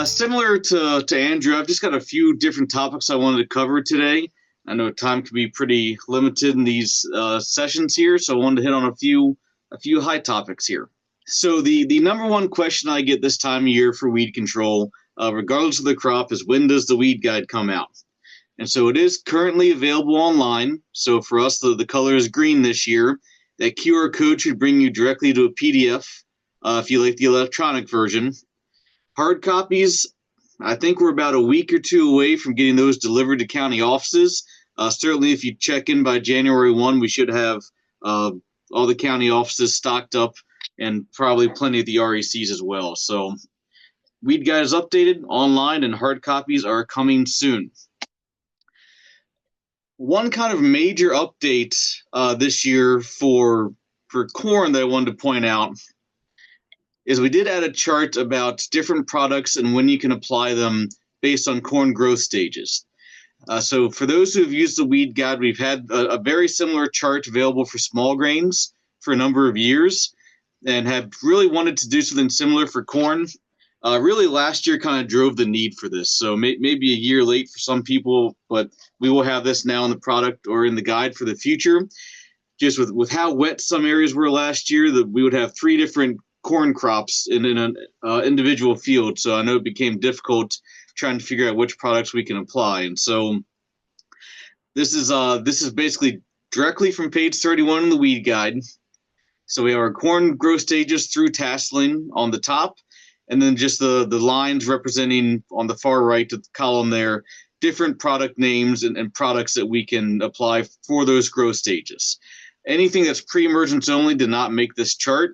Similar to Andrew, I've just got a few different topics I wanted to cover today. I know time can be pretty limited in these sessions here, so I wanted to hit on a few high topics here. So the number one question I get this time of year for weed control, regardless of the crop, is when does the weed guide come out? And so it is currently available online. So for us, the color is green this year. That QR code should bring you directly to a PDF if you like the electronic version. Hard copies, I think we're about a week or two away from getting those delivered to county offices. Certainly, if you check in by January 1, we should have all the county offices stocked up and probably plenty of the RECs as well. So Weed Guide is updated online and hard copies are coming soon. One kind of major update this year for corn that I wanted to point out is we did add a chart about different products and when you can apply them based on corn growth stages. So for those who have used the Weed Guide, we've had a very similar chart available for small grains for a number of years and have really wanted to do something similar for corn. Really last year kind of drove the need for this. So maybe a year late for some people, but we will have this now in the product or in the guide for the future. Just with how wet some areas were last year, that we would have 3 different corn crops in an individual field. So I know it became difficult trying to figure out which products we can apply. And so this is basically directly from page 31 in the Weed Guide. So we have our corn growth stages through tasseling on the top, and then just the lines representing on the far right of the column there, different product names and products that we can apply for those growth stages. Anything that's pre-emergence only did not make this chart.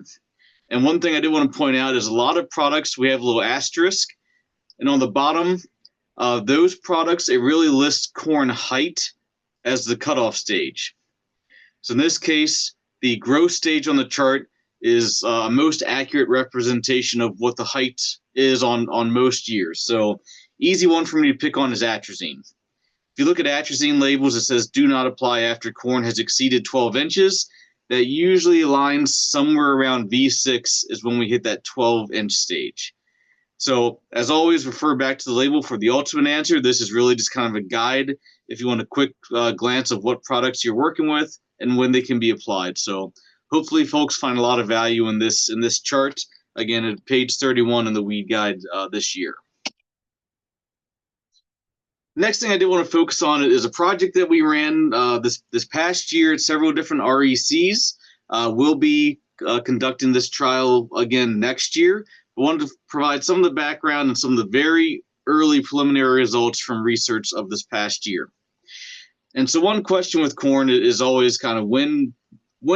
And one thing I did want to point out is a lot of products, we have a little asterisk. And on the bottom, those products, it really lists corn height as the cutoff stage. So in this case, the growth stage on the chart is a most accurate representation of what the height is on most years. So easy one for me to pick on is atrazine. If you look at atrazine labels, it says do not apply after corn has exceeded 12 inches. That usually aligns somewhere around V6 is when we hit that 12-inch stage. So as always, refer back to the label for the ultimate answer. This is really just kind of a guide if you want a quick glance of what products you're working with and when they can be applied. So hopefully folks find a lot of value in this chart, again, at page 31 in the Weed Guide this year. Next thing I did want to focus on is a project that we ran this past year at several different RECs. We'll be conducting this trial again next year. I wanted to provide some of the background and some of the very early preliminary results from research of this past year. And so one question with corn is always kind of when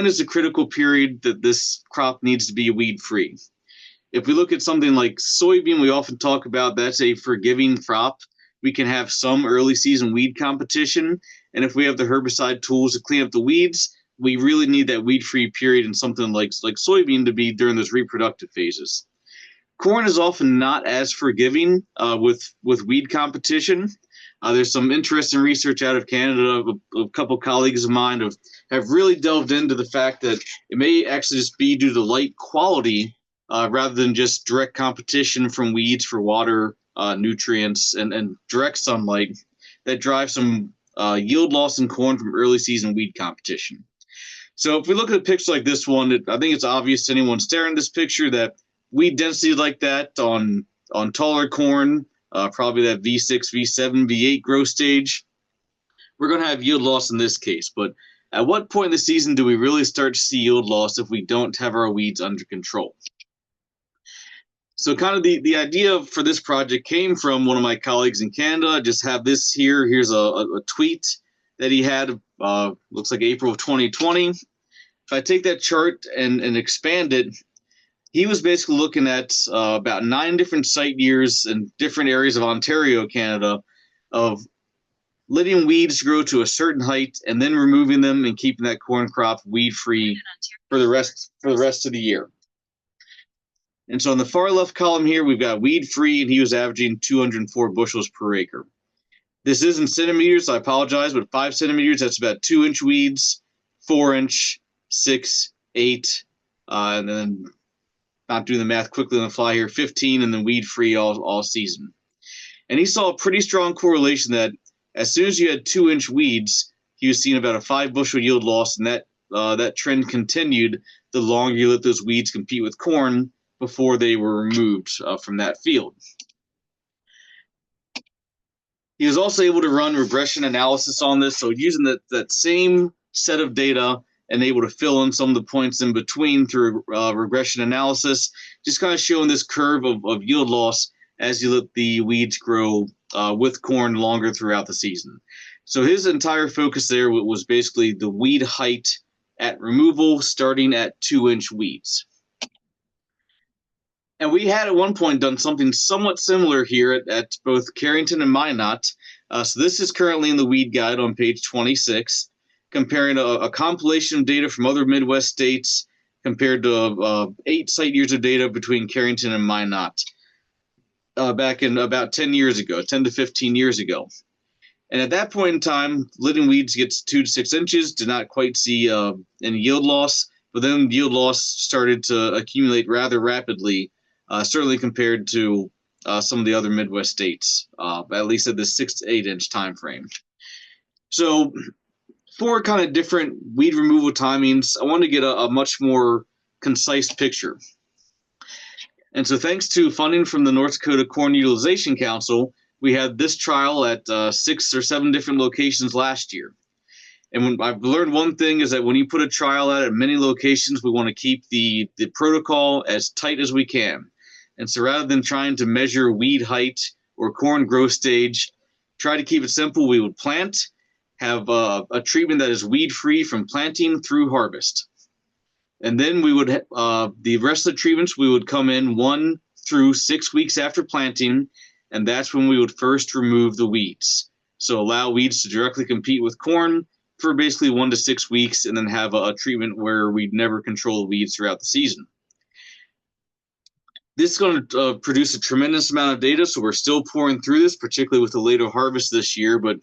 is the critical period that this crop needs to be weed-free? If we look at something like soybean, we often talk about that's a forgiving crop. We can have some early season weed competition. And if we have the herbicide tools to clean up the weeds, we really need that weed-free period in something like soybean to be during those reproductive phases. Corn is often not as forgiving with weed competition. There's some interesting research out of Canada. A couple colleagues of mine have really delved into the fact that it may actually just be due to light quality rather than just direct competition from weeds for water, nutrients, and direct sunlight that drive some yield loss in corn from early season weed competition. So if we look at a picture like this one, I think it's obvious to anyone staring at this picture that weed density like that on taller corn, probably that V6, V7, V8 growth stage, we're going to have yield loss in this case. But at what point in the season do we really start to see yield loss if we don't have our weeds under control? So kind of the idea for this project came from one of my colleagues in Canada. I just have this here. Here's a tweet that he had, looks like April of 2020. If I take that chart and expand it, he was basically looking at about 9 different site years in different areas of Ontario, Canada, of letting weeds grow to a certain height and then removing them and keeping that corn crop weed-free for the rest of the year. And so on the far left column here, we've got weed-free, and he was averaging 204 bushels per acre. This is in centimeters, so I apologize, but 5 centimeters, that's about 2-inch weeds, 4-inch, 6, 8, and then not doing the math quickly on the fly here, 15 and then weed-free all season. And he saw a pretty strong correlation that as soon as you had 2-inch weeds, he was seeing about a 5-bushel yield loss, and that trend continued the longer you let those weeds compete with corn before they were removed from that field. He was also able to run regression analysis on this, so using that same set of data and able to fill in some of the points in between through regression analysis, just kind of showing this curve of yield loss as you let the weeds grow with corn longer throughout the season. So his entire focus there was basically the weed height at removal starting at 2-inch weeds. And we had at one point done something somewhat similar here at both Carrington and Minot. So this is currently in the weed guide on page 26, comparing a compilation of data from other Midwest states compared to 8 site years of data between Carrington and Minot back in about 10 to 15 years ago. And at that point in time, letting weeds gets 2 to 6 inches, did not quite see any yield loss, but then yield loss started to accumulate rather rapidly, certainly compared to some of the other Midwest states, at least at the 6 to 8 inch time frame. So 4 kind of different weed removal timings, I want to get a much more concise picture. And so thanks to funding from the North Dakota Corn Utilization Council, we had this trial at 6 or 7 different locations last year. And I've learned one thing is that when you put a trial out at many locations, we want to keep the protocol as tight as we can. And so rather than trying to measure weed height or corn growth stage, try to keep it simple. We would plant, have a treatment that is weed-free from planting through harvest. And then we would, the rest of the treatments, we would come in 1 through 6 weeks after planting, and that's when we would first remove the weeds. So allow weeds to directly compete with corn for basically 1 to 6 weeks, and then have a treatment where we'd never control the weeds throughout the season. This is going to produce a tremendous amount of data, so we're still pouring through this, particularly with the later harvest this year. But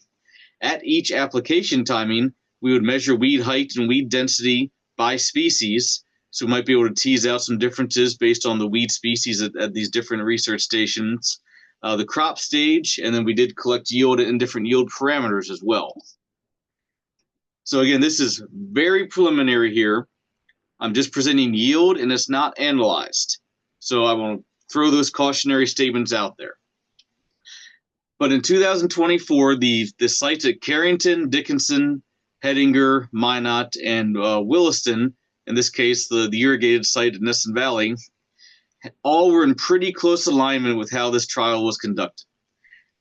at each application timing, we would measure weed height and weed density by species. So we might be able to tease out some differences based on the weed species at these different research stations, the crop stage, and then we did collect yield and different yield parameters as well. So again, this is very preliminary here. I'm just presenting yield and it's not analyzed. So I want to throw those cautionary statements out there. But in 2024, the sites at Carrington, Dickinson, Hettinger, Minot, and Williston, in this case, the irrigated site in Nissen Valley, all were in pretty close alignment with how this trial was conducted.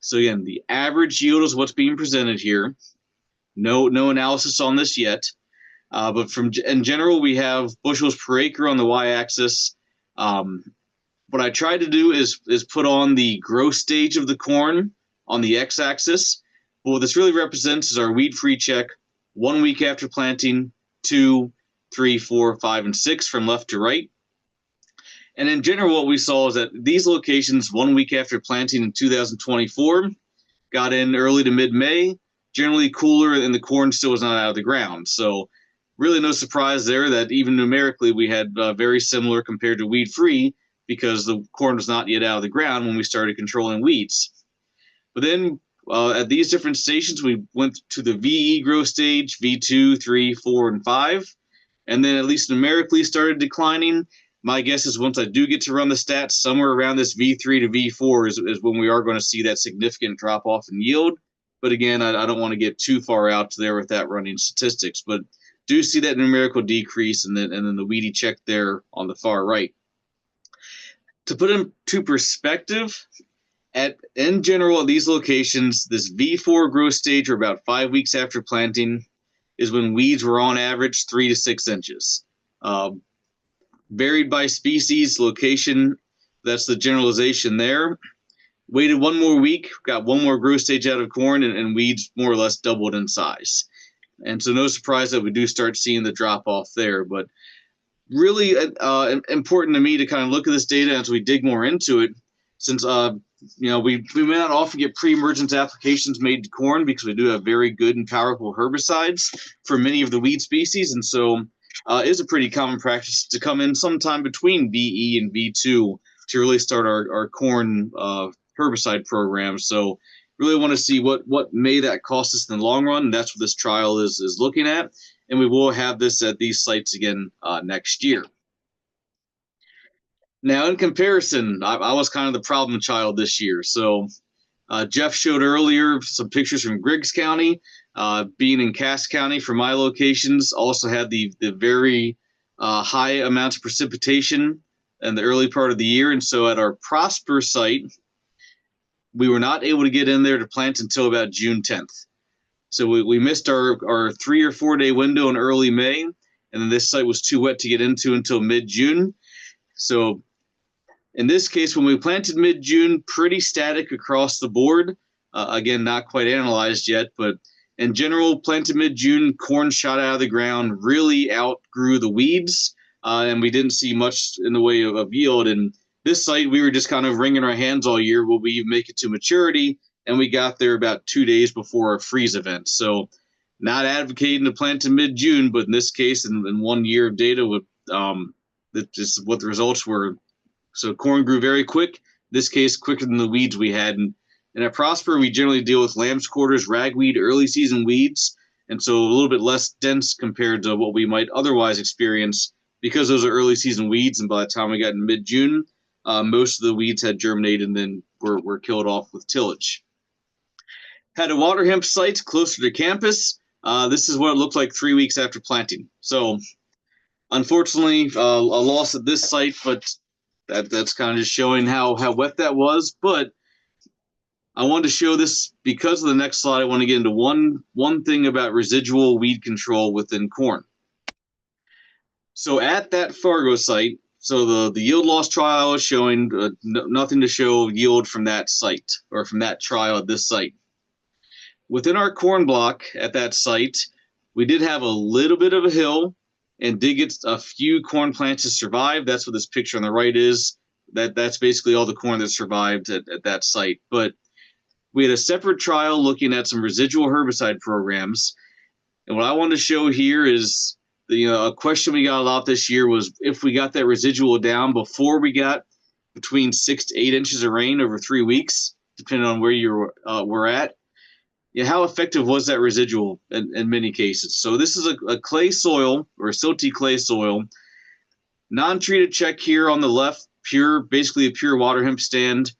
So again, the average yield is what's being presented here. No analysis on this yet, but in general, we have bushels per acre on the y-axis. What I tried to do is put on the growth stage of the corn on the x-axis. But what this really represents is our weed-free check 1 week after planting, 2, 3, 4, 5, and 6 from left to right. And in general, what we saw is that these locations 1 week after planting in 2024 got in early to mid-May, generally cooler, and the corn still was not out of the ground. So really no surprise there that even numerically we had very similar compared to weed-free, because the corn was not yet out of the ground when we started controlling weeds. But then at these different stations, we went to the VE growth stage, V2, 3, 4, and 5, and then at least numerically started declining. My guess is once I do get to run the stats, somewhere around this V3 to V4 is when we are going to see that significant drop off in yield. But again, I don't want to get too far out there with that running statistics, but do see that numerical decrease and then the weedy check there on the far right. To put into perspective, in general at these locations, this V4 growth stage, or about 5 weeks after planting, is when weeds were on average 3 to 6 inches. Varied by species, location, that's the generalization there. Waited 1 more week, got 1 more growth stage out of corn, and weeds more or less doubled in size. And so no surprise that we do start seeing the drop off there. But really important to me to kind of look at this data as we dig more into it, since we may not often get pre-emergence applications made to corn because we do have very good and powerful herbicides for many of the weed species. And so is a pretty common practice to come in sometime between VE and V2 to really start our corn herbicide program. So really want to see what may that cost us in the long run. And that's what this trial is looking at. And we will have this at these sites again next year. Now, in comparison, I was kind of the problem child this year. So Jeff showed earlier some pictures from Griggs County. Being in Cass County for my locations, also had the very high amounts of precipitation in the early part of the year. And so at our Prosper site, we were not able to get in there to plant until about June 10th. So we missed our 3 or 4 day window in early May, and then this site was too wet to get into until mid-June. So in this case, when we planted mid-June, pretty static across the board. Again, not quite analyzed yet, but in general, planted mid-June, corn shot out of the ground, really outgrew the weeds, and we didn't see much in the way of yield. And this site, we were just kind of wringing our hands all year. Will we make it to maturity? And we got there about 2 days before our freeze event. So not advocating to plant in mid-June, but in this case, in 1 year of data, with that just what the results were. So corn grew very quick, this case quicker than the weeds we had. And at Prosper, we generally deal with lamb's quarters, ragweed, early season weeds, and so a little bit less dense compared to what we might otherwise experience because those are early season weeds. And by the time we got in mid-June, most of the weeds had germinated and then were killed off with tillage. Had a water hemp site closer to campus. This is what it looked like 3 weeks after planting. So unfortunately, a loss at this site, but that's kind of just showing how wet that was. But I wanted to show this because of the next slide. I want to get into one thing about residual weed control within corn. So at that Fargo site, so the yield loss trial is showing nothing to show yield from that site or from that trial at this site. Within our corn block at that site, we did have a little bit of a hill and did get a few corn plants to survive. That's what this picture on the right is. That's basically all the corn that survived at that site. But we had a separate trial looking at some residual herbicide programs. And what I want to show here is a question we got a lot this year was if we got that residual down before we got between 6 to 8 inches of rain over 3 weeks, depending on where you were at. Yeah, how effective was that residual in many cases? So this is a clay soil or a silty clay soil, non-treated check here on the left, basically a pure water hemp stand.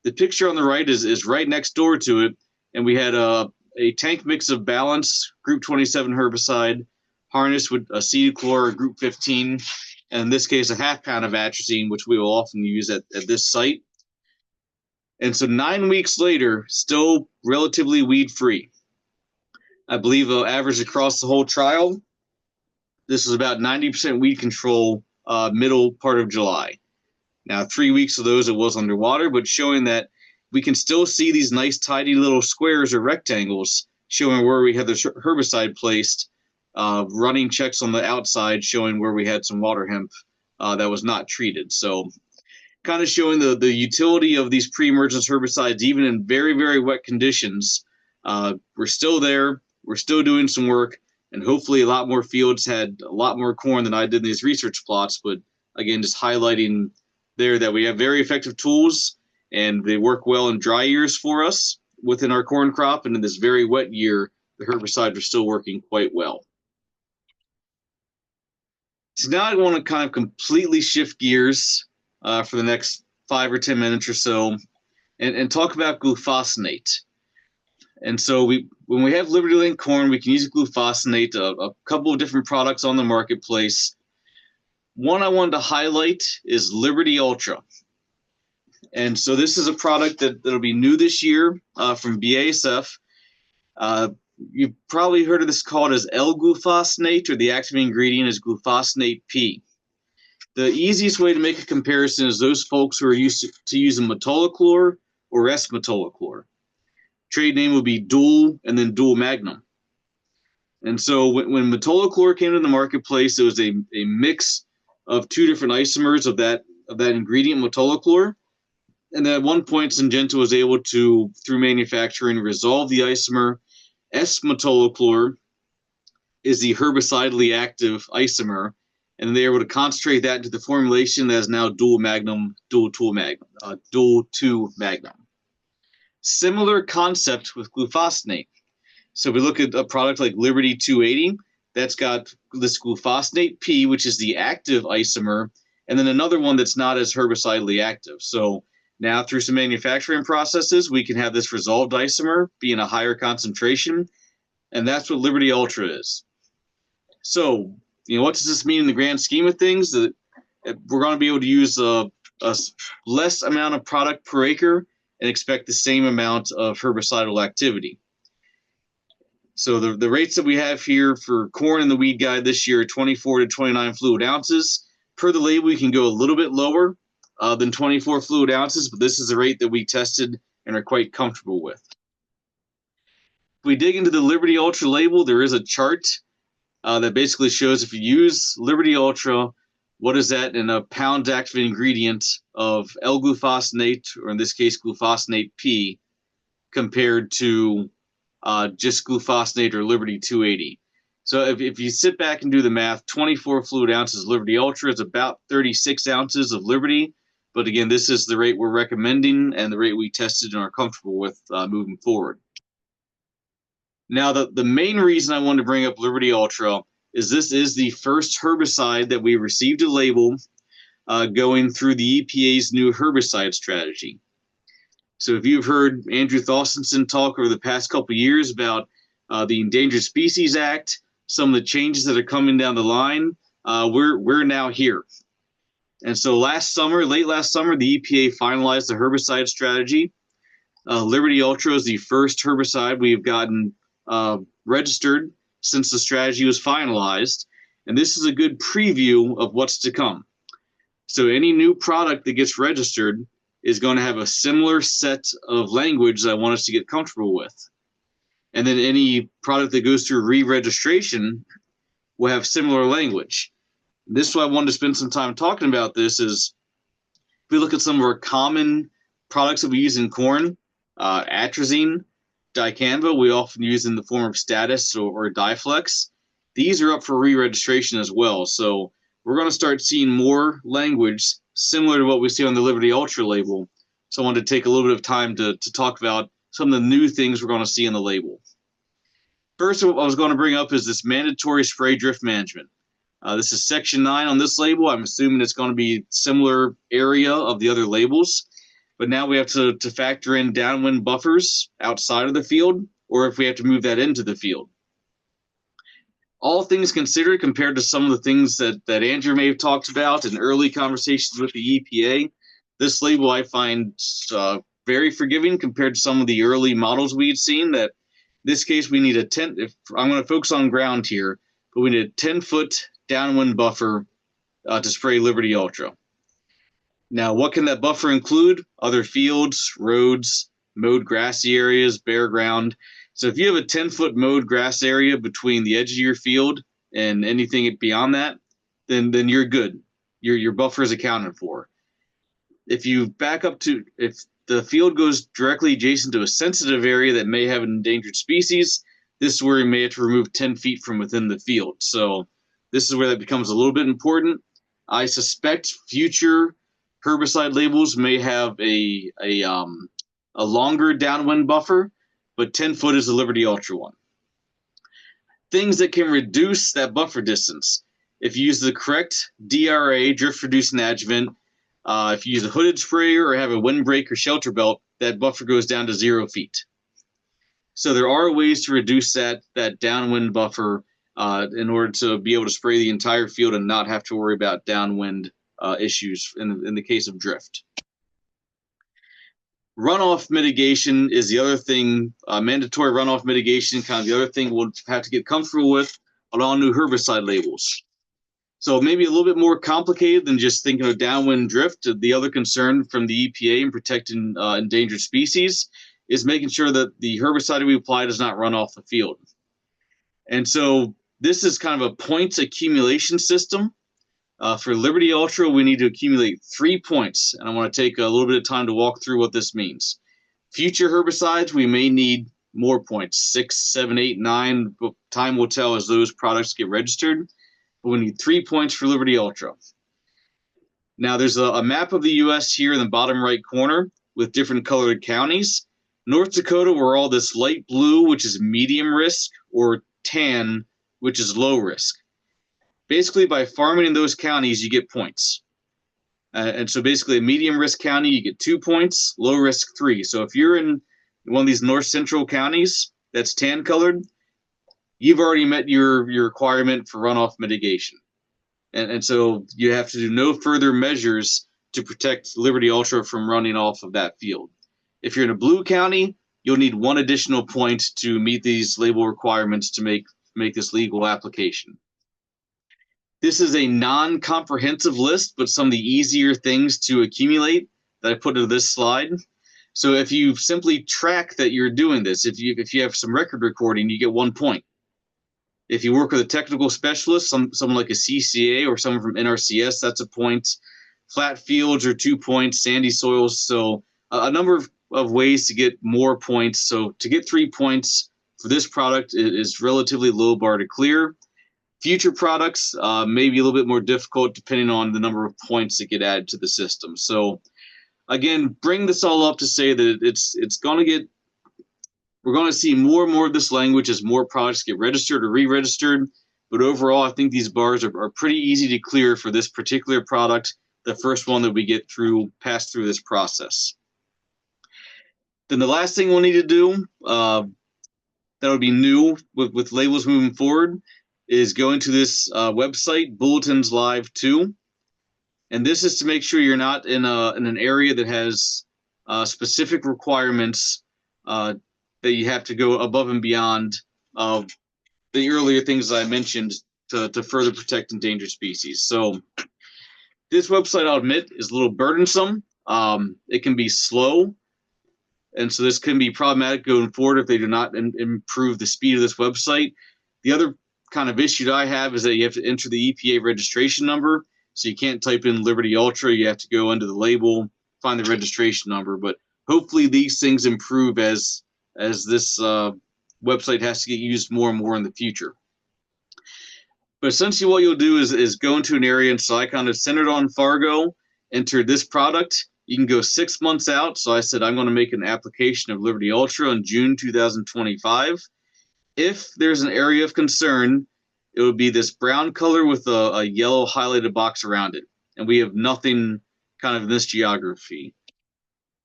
The picture on the right is right next door to it, and we had a tank mix of Balance Group 27 herbicide harnessed with Acetochlor Group 15, and in this case a half pound of atrazine, which we will often use at this site. And so 9 weeks later, still relatively weed-free. I believe average across the whole trial, this is about 90% weed control middle part of July. Now, 3 weeks of those, it was underwater, but showing that we can still see these nice, tidy little squares or rectangles showing where we had the herbicide placed, running checks on the outside showing where we had some water hemp that was not treated. So kind of showing the utility of these pre-emergence herbicides, even in very, very wet conditions. We're still there. We're still doing some work, and hopefully a lot more fields had a lot more corn than I did in these research plots. But again, just highlighting there that we have very effective tools, and they work well in dry years for us within our corn crop. And in this very wet year, the herbicides are still working quite well. So now I want to kind of completely shift gears for the next 5 or 10 minutes or so, and talk about glufosinate. And so when we have Liberty Link corn, we can use glufosinate, a couple of different products on the marketplace. One I wanted to highlight is Liberty Ultra. And so this is a product that'll be new this year from BASF. You've probably heard of this called as L-glufosinate, or the active ingredient is glufosinate P. The easiest way to make a comparison is those folks who are used to using metolachlor or S-metolachlor. Trade name would be Dual and then Dual Magnum. And so when metolachlor came to the marketplace, it was a mix of 2 different isomers of that ingredient, metolachlor. And then at one point, Syngenta was able to, through manufacturing, resolve the isomer S-metolachlor is the herbicidally active isomer, and they're able to concentrate that into the formulation that is now dual 2 magnum. Similar concept with glufosinate. So if we look at a product like Liberty 280, that's got this glufosinate P, which is the active isomer, and then another one that's not as herbicidally active. So now through some manufacturing processes, we can have this resolved isomer be in a higher concentration, and that's what Liberty Ultra is. So, what does this mean in the grand scheme of things? That we're going to be able to use a less amount of product per acre and expect the same amount of herbicidal activity. So the rates that we have here for corn in the weed guide this year are 24 to 29 fluid ounces. Per the label, we can go a little bit lower than 24 fluid ounces, but this is the rate that we tested and are quite comfortable with. If we dig into the Liberty Ultra label, there is a chart that basically shows if you use Liberty Ultra, what is that in a pound active ingredient of L-glufosinate, or in this case, glufosinate P, compared to just glufosinate or Liberty 280. So if you sit back and do the math, 24 fluid ounces Liberty Ultra is about 36 ounces of Liberty. But again, this is the rate we're recommending and the rate we tested and are comfortable with moving forward. Now, the main reason I wanted to bring up Liberty Ultra is this is the first herbicide that we received a label going through the EPA's new herbicide strategy. So if you've heard Andrew Thorstensen talk over the past couple of years about the Endangered Species Act, some of the changes that are coming down the line, we're now here. And so late last summer, the EPA finalized the herbicide strategy. Liberty Ultra is the first herbicide we've gotten registered since the strategy was finalized. And this is a good preview of what's to come. So any new product that gets registered is going to have a similar set of language that I want us to get comfortable with. And then any product that goes through re-registration will have similar language. This is why I wanted to spend some time talking about this is if we look at some of our common products that we use in corn, atrazine, dicamba, we often use in the form of status or diflex. These are up for re-registration as well. So we're going to start seeing more language similar to what we see on the Liberty Ultra label. So I wanted to take a little bit of time to talk about some of the new things we're going to see in the label. First, what I was going to bring up is this mandatory spray drift management. This is section 9 on this label. I'm assuming it's going to be similar area of the other labels. But now we have to factor in downwind buffers outside of the field, or if we have to move that into the field. All things considered, compared to some of the things that Andrew may have talked about in early conversations with the EPA, this label I find very forgiving compared to some of the early models we'd seen. That in this case, we need I'm going to focus on ground here, but we need a 10-foot downwind buffer to spray Liberty Ultra. Now, what can that buffer include? Other fields, roads, mowed grassy areas, bare ground. So if you have a 10-foot mowed grass area between the edge of your field and anything beyond that, then you're good. Your buffer is accounted for. If you back up to, if the field goes directly adjacent to a sensitive area that may have an endangered species, this is where you may have to remove 10 feet from within the field. So this is where that becomes a little bit important. I suspect future herbicide labels may have a longer downwind buffer, but 10 foot is the Liberty Ultra one. Things that can reduce that buffer distance. If you use the correct DRA, drift reduced adjuvant, if you use a hooded sprayer or have a windbreak or shelter belt, that buffer goes down to 0 feet. So there are ways to reduce that downwind buffer in order to be able to spray the entire field and not have to worry about downwind issues in the case of drift. Runoff mitigation is the other thing, mandatory runoff mitigation, kind of the other thing we'll have to get comfortable with on all new herbicide labels. So maybe a little bit more complicated than just thinking of downwind drift. The other concern from the EPA in protecting endangered species is making sure that the herbicide we apply does not run off the field. And so this is kind of a points accumulation system. For Liberty Ultra, we need to accumulate 3 points, and I want to take a little bit of time to walk through what this means. Future herbicides, we may need more points, 6, 7, 8, 9. But time will tell as those products get registered. But we need 3 points for Liberty Ultra. Now, there's a map of the U.S. here in the bottom right corner with different colored counties. North Dakota, we're all this light blue, which is medium risk, or tan, which is low risk. Basically, by farming in those counties, you get points. And so basically, a medium risk county, you get 2 points, low risk 3. So if you're in one of these north central counties that's tan colored, you've already met your requirement for runoff mitigation. And so you have to do no further measures to protect Liberty Ultra from running off of that field. If you're in a blue county, you'll need 1 additional point to meet these label requirements to make this legal application. This is a non-comprehensive list, but some of the easier things to accumulate that I put into this slide. So if you simply track that you're doing this, if you have some record recording, you get 1 point. If you work with a technical specialist, someone like a CCA or someone from NRCS, that's a point. Flat fields are 2 points, sandy soils. So a number of ways to get more points. So to get 3 points for this product is relatively low bar to clear. Future products may be a little bit more difficult depending on the number of points that get added to the system. So again, bring this all up to say that it's going to get, we're going to see more and more of this language as more products get registered or re-registered. But overall, I think these bars are pretty easy to clear for this particular product, the first one that we get pass through this process. Then the last thing we'll need to do that would be new with labels moving forward is go into this website, Bulletins Live 2. And this is to make sure you're not in an area that has specific requirements that you have to go above and beyond the earlier things I mentioned to further protect endangered species. So this website, I'll admit, is a little burdensome. It can be slow. And so this can be problematic going forward if they do not improve the speed of this website. The other kind of issue that I have is that you have to enter the EPA registration number. So you can't type in Liberty Ultra. You have to go into the label, find the registration number. But hopefully these things improve as this website has to get used more and more in the future. But essentially what you'll do is go into an area, and so I kind of centered on Fargo, enter this product. You can go 6 months out. So I said I'm going to make an application of Liberty Ultra in June 2025. If there's an area of concern, it would be this brown color with a yellow highlighted box around it. And we have nothing kind of in this geography.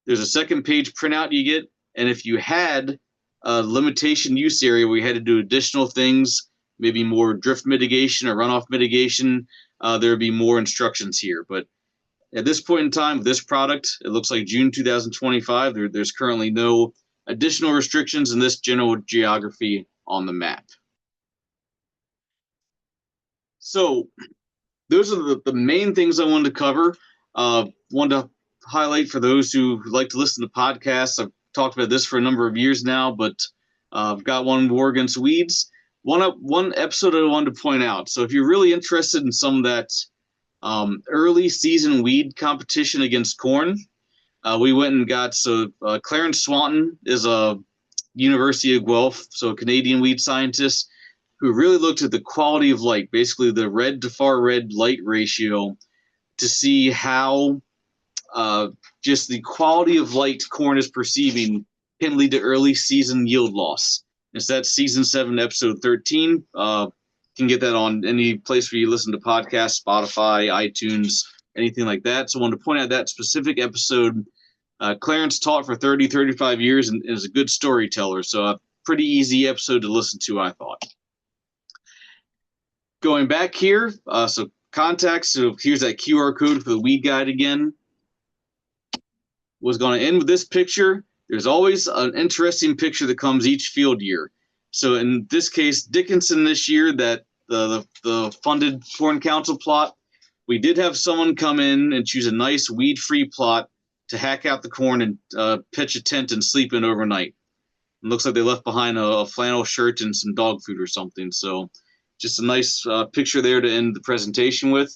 There's a second page printout you get. And if you had a limitation use area where you had to do additional things, maybe more drift mitigation or runoff mitigation, there would be more instructions here. But at this point in time, with this product, it looks like June 2025. There's currently no additional restrictions in this general geography on the map. So those are the main things I wanted to cover. Wanted to highlight for those who like to listen to podcasts. I've talked about this for a number of years now, but I've got one, War Against Weeds. One episode I wanted to point out. So if you're really interested in some of that early season weed competition against corn, we went and got, Clarence Swanton is a University of Guelph, so a Canadian weed scientist who really looked at the quality of light, basically the red to far red light ratio, to see how just the quality of light corn is perceiving can lead to early season yield loss. It's that season 7, episode 13. You can get that on any place where you listen to podcasts, Spotify, iTunes, anything like that. So I wanted to point out that specific episode. Clarence taught for 30, 35 years and is a good storyteller. So a pretty easy episode to listen to, I thought. Going back here, so contacts. So here's that QR code for the weed guide again. Was going to end with this picture. There's always an interesting picture that comes each field year. So in this case, Dickinson this year, that the funded Corn Council plot, we did have someone come in and choose a nice weed-free plot to hack out the corn and pitch a tent and sleep in overnight. It looks like they left behind a flannel shirt and some dog food or something. So just a nice picture there to end the presentation with.